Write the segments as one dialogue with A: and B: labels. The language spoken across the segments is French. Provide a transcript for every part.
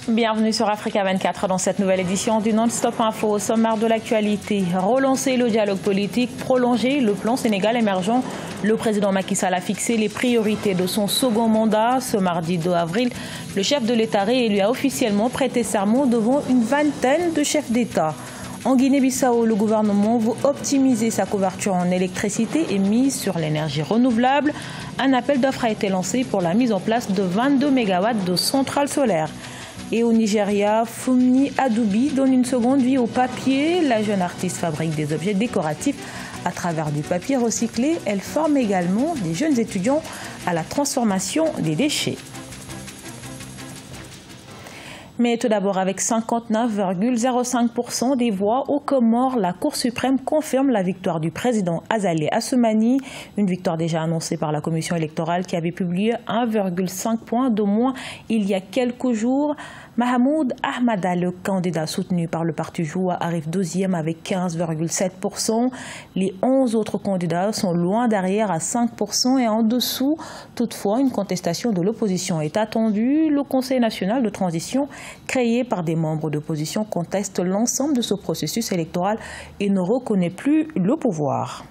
A: Bienvenue sur Africa 24 dans cette nouvelle édition du Non-Stop Info. Au sommaire de l'actualité, relancer le dialogue politique, prolonger le plan Sénégal émergent. Le président Macky Sall a fixé les priorités de son second mandat. Ce mardi 2 avril, le chef de l'État réélu a officiellement prêté serment devant une vingtaine de chefs d'État. En Guinée-Bissau, le gouvernement veut optimiser sa couverture en électricité et mise sur l'énergie renouvelable. Un appel d'offres a été lancé pour la mise en place de 22 MW de centrales solaires. Et au Nigeria, Funmi Adoubi donne une seconde vie au papier. La jeune artiste fabrique des objets décoratifs à travers du papier recyclé. Elle forme également des jeunes étudiants à la transformation des déchets. Mais tout d'abord, avec 59,05% des voix aux Comores, la Cour suprême confirme la victoire du président Azali Assoumani. Une victoire déjà annoncée par la commission électorale qui avait publié 1,5 point de moins il y a quelques jours. Mahamoud Ahmada, le candidat soutenu par le parti Joua, arrive deuxième avec 15,7%. Les 11 autres candidats sont loin derrière à 5% et en dessous. Toutefois, une contestation de l'opposition est attendue. Le Conseil national de transition, créé par des membres d'opposition, conteste l'ensemble de ce processus électoral et ne reconnaît plus le pouvoir.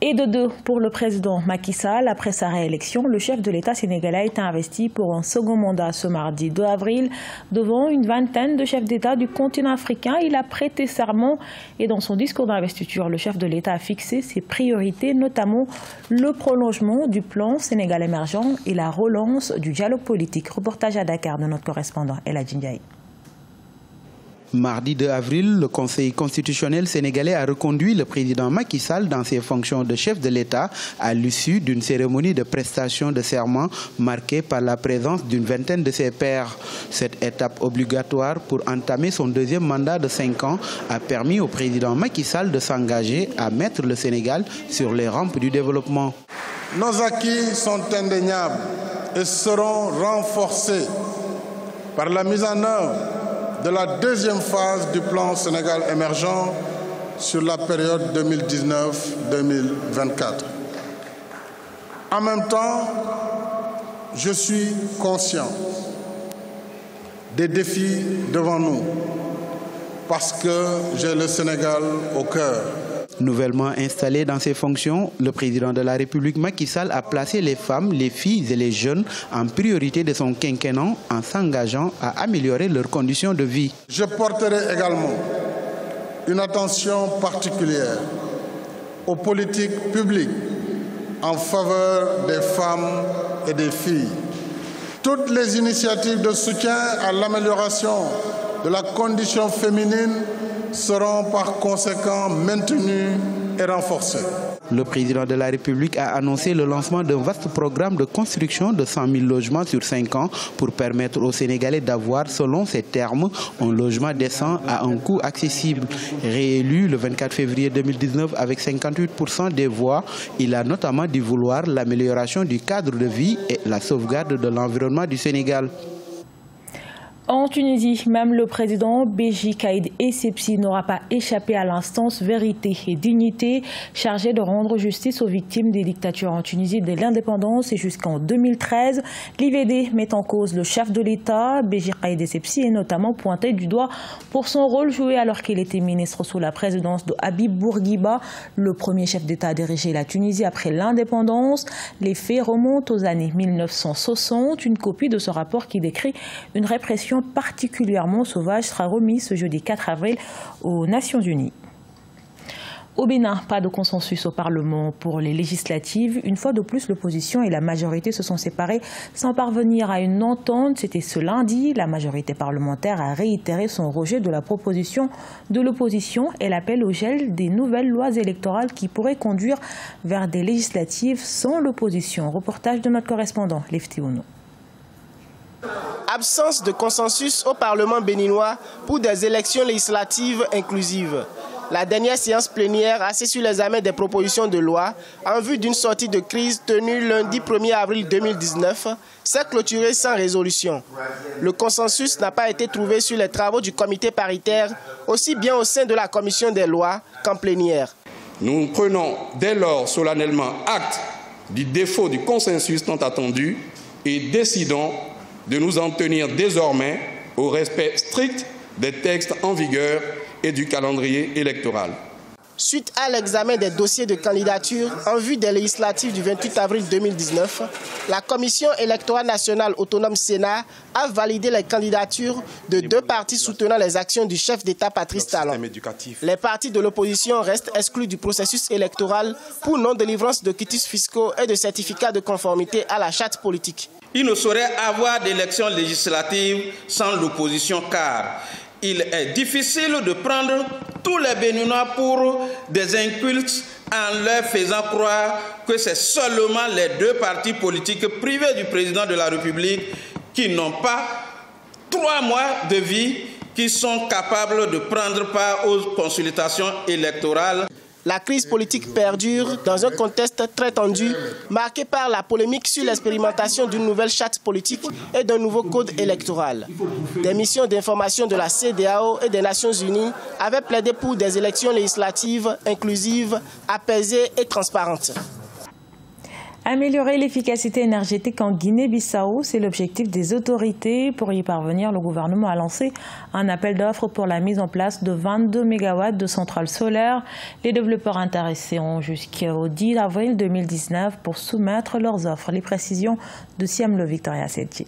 A: Et de deux pour le président Macky Sall. Après sa réélection, le chef de l'État sénégalais a été investi pour un second mandat ce mardi 2 avril devant une vingtaine de chefs d'État du continent africain. Il a prêté serment et dans son discours d'investiture, le chef de l'État a fixé ses priorités, notamment le prolongement du plan Sénégal émergent et la relance du dialogue politique. Reportage à Dakar de notre correspondant Eladji Ndiaye.
B: Mardi 2 avril, le Conseil constitutionnel sénégalais a reconduit le président Macky Sall dans ses fonctions de chef de l'État à l'issue d'une cérémonie de prestation de serment marquée par la présence d'une vingtaine de ses pairs. Cette étape obligatoire pour entamer son deuxième mandat de 5 ans a permis au président Macky Sall de s'engager à mettre le Sénégal sur les rampes du développement.
C: Nos acquis sont indéniables et seront renforcés par la mise en œuvre de la deuxième phase du plan Sénégal émergent sur la période 2019-2024. En même temps, je suis conscient des défis devant nous parce que j'ai le Sénégal au cœur.
B: Nouvellement installé dans ses fonctions, le président de la République Macky Sall a placé les femmes, les filles et les jeunes en priorité de son quinquennat en s'engageant à améliorer leurs conditions de vie.
C: Je porterai également une attention particulière aux politiques publiques en faveur des femmes et des filles. Toutes les initiatives de soutien à l'amélioration de la condition féminine seront par conséquent maintenus et renforcés.
B: Le président de la République a annoncé le lancement d'un vaste programme de construction de 100 000 logements sur 5 ans pour permettre aux Sénégalais d'avoir, selon ses termes, un logement décent à un coût accessible. Réélu le 24 février 2019 avec 58% des voix, il a notamment dit vouloir l'amélioration du cadre de vie et la sauvegarde de l'environnement du Sénégal.
A: En Tunisie, même le président Béji Caïd Essebsi n'aura pas échappé à l'instance Vérité et Dignité chargée de rendre justice aux victimes des dictatures en Tunisie dès l'indépendance et jusqu'en 2013. L'IVD met en cause le chef de l'État. Béji Caïd Essebsi est notamment pointé du doigt pour son rôle joué alors qu'il était ministre sous la présidence de Habib Bourguiba, le premier chef d'État à diriger la Tunisie après l'indépendance. Les faits remontent aux années 1960. Une copie de ce rapport qui décrit une répression particulièrement sauvage sera remise ce jeudi 4 avril aux Nations Unies. Au Bénin, pas de consensus au Parlement pour les législatives. Une fois de plus, l'opposition et la majorité se sont séparées sans parvenir à une entente. C'était ce lundi. La majorité parlementaire a réitéré son rejet de la proposition de l'opposition et l'appel au gel des nouvelles lois électorales qui pourraient conduire vers des législatives sans l'opposition. Reportage de notre correspondant, Lefty Ouno.
D: Absence de consensus au Parlement béninois pour des élections législatives inclusives. La dernière séance plénière assise sur l'examen des propositions de loi en vue d'une sortie de crise tenue lundi 1er avril 2019 s'est clôturée sans résolution. Le consensus n'a pas été trouvé sur les travaux du comité paritaire, aussi bien au sein de la commission des lois qu'en plénière.
E: Nous prenons dès lors solennellement acte du défaut du consensus tant attendu et décidons de nous en tenir désormais au respect strict des textes en vigueur et du calendrier électoral.
D: Suite à l'examen des dossiers de candidature en vue des législatives du 28 avril 2019, la Commission électorale nationale autonome Sénat a validé les candidatures de 2 partis soutenant les actions du chef d'État Patrice Talon. Les partis de l'opposition restent exclus du processus électoral pour non-délivrance de quitus fiscaux et de certificats de conformité à la charte politique.
F: Il ne saurait avoir d'élections législatives sans l'opposition car il est difficile de prendre tous les Béninois pour des incultes en leur faisant croire que c'est seulement les 2 partis politiques privés du président de la République qui n'ont pas 3 mois de vie qui sont capables de prendre part aux consultations électorales.
D: La crise politique perdure dans un contexte très tendu, marqué par la polémique sur l'expérimentation d'une nouvelle charte politique et d'un nouveau code électoral. Des missions d'information de la CEDEAO et des Nations Unies avaient plaidé pour des élections législatives inclusives, apaisées et transparentes.
A: Améliorer l'efficacité énergétique en Guinée-Bissau, c'est l'objectif des autorités. Pour y parvenir, le gouvernement a lancé un appel d'offres pour la mise en place de 22 MW de centrales solaires. Les développeurs intéressés ont jusqu'au 10 avril 2019 pour soumettre leurs offres. Les précisions de Siam Le Victoria Sedji.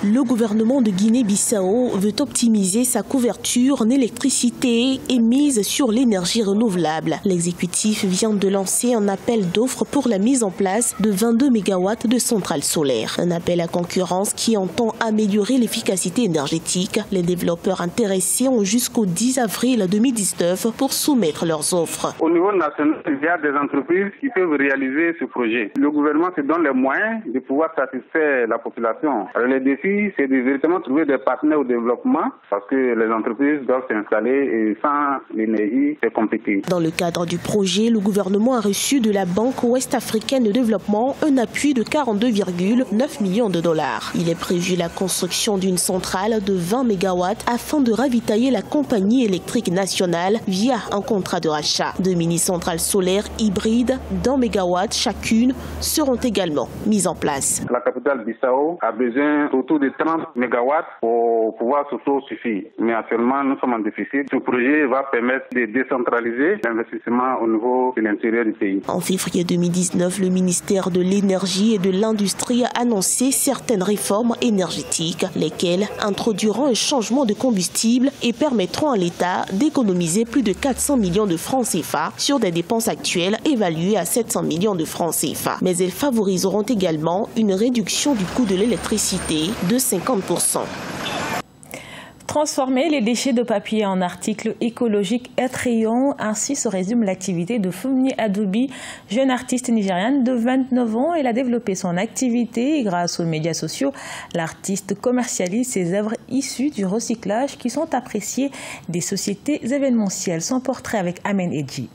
G: Le gouvernement de Guinée-Bissau veut optimiser sa couverture en électricité et mise sur l'énergie renouvelable. L'exécutif vient de lancer un appel d'offres pour la mise en place de 22 MW de centrales solaires. Un appel à concurrence qui entend améliorer l'efficacité énergétique. Les développeurs intéressés ont jusqu'au 10 avril 2019 pour soumettre leurs offres.
H: Au niveau national, il y a des entreprises qui peuvent réaliser ce projet. Le gouvernement se donne les moyens de pouvoir satisfaire la population. Alors, les défis, c'est de véritablement trouver des partenaires au développement parce que les entreprises doivent s'installer et sans l'énergie, c'est compliqué.
G: Dans le cadre du projet, le gouvernement a reçu de la Banque ouest-africaine de développement un appui de 42,9 millions de dollars. Il est prévu la construction d'une centrale de 20 MW afin de ravitailler la compagnie électrique nationale via un contrat de rachat. 2 mini-centrales solaires hybrides d'1 MW chacune seront également mises en place.
H: La capitale Bissau a besoin autour de 30 MW pour pouvoir s'autosuffire. Mais actuellement, nous sommes en déficit. Ce projet va permettre de décentraliser l'investissement au niveau de l'intérieur du pays.
G: En février 2019, le ministère de l'Énergie et de l'Industrie a annoncé certaines réformes énergétiques, lesquelles introduiront un changement de combustible et permettront à l'État d'économiser plus de 400 millions de francs CFA sur des dépenses actuelles évaluées à 700 millions de francs CFA. Mais elles favoriseront également une réduction du coût de l'électricité de 50%.
A: Transformer les déchets de papier en articles écologiques attrayants, ainsi se résume l'activité de Funmi Adobe, jeune artiste nigériane de 29 ans. Elle a développé son activité et grâce aux médias sociaux, l'artiste commercialise ses œuvres issues du recyclage qui sont appréciées des sociétés événementielles. Son portrait avec Amen Edji.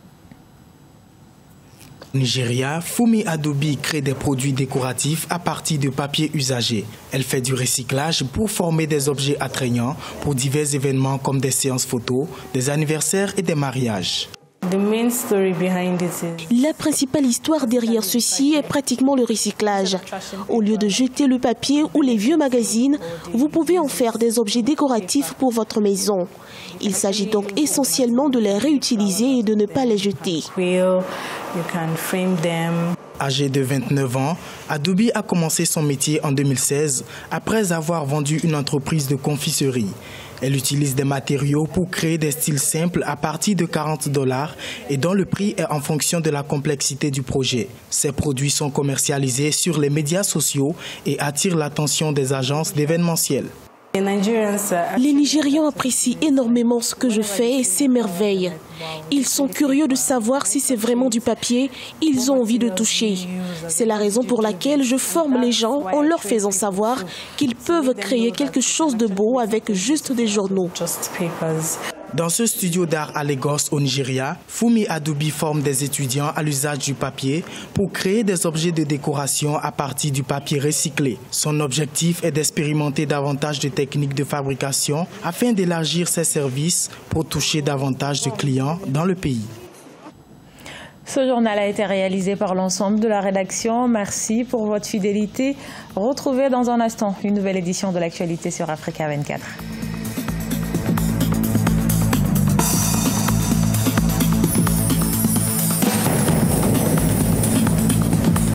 I: Au Nigeria, Funmi Adobe crée des produits décoratifs à partir de papier usagé. Elle fait du recyclage pour former des objets attrayants pour divers événements comme des séances photos, des anniversaires et des mariages.
G: La principale histoire derrière ceci est pratiquement le recyclage. Au lieu de jeter le papier ou les vieux magazines, vous pouvez en faire des objets décoratifs pour votre maison. Il s'agit donc essentiellement de les réutiliser et de ne pas les jeter.
I: Âgée de 29 ans, Adobe a commencé son métier en 2016 après avoir vendu une entreprise de confiserie. Elle utilise des matériaux pour créer des styles simples à partir de $40 et dont le prix est en fonction de la complexité du projet. Ces produits sont commercialisés sur les médias sociaux et attirent l'attention des agences d'événementiel.
G: Les Nigérians apprécient énormément ce que je fais et s'émerveillent. Ils sont curieux de savoir si c'est vraiment du papier, ils ont envie de toucher. C'est la raison pour laquelle je forme les gens en leur faisant savoir qu'ils peuvent créer quelque chose de beau avec juste des journaux.
I: Dans ce studio d'art à Lagos, au Nigeria, Funmi Adobe forme des étudiants à l'usage du papier pour créer des objets de décoration à partir du papier recyclé. Son objectif est d'expérimenter davantage de techniques de fabrication afin d'élargir ses services pour toucher davantage de clients dans le pays.
A: Ce journal a été réalisé par l'ensemble de la rédaction. Merci pour votre fidélité. Retrouvez dans un instant une nouvelle édition de l'actualité sur Africa 24.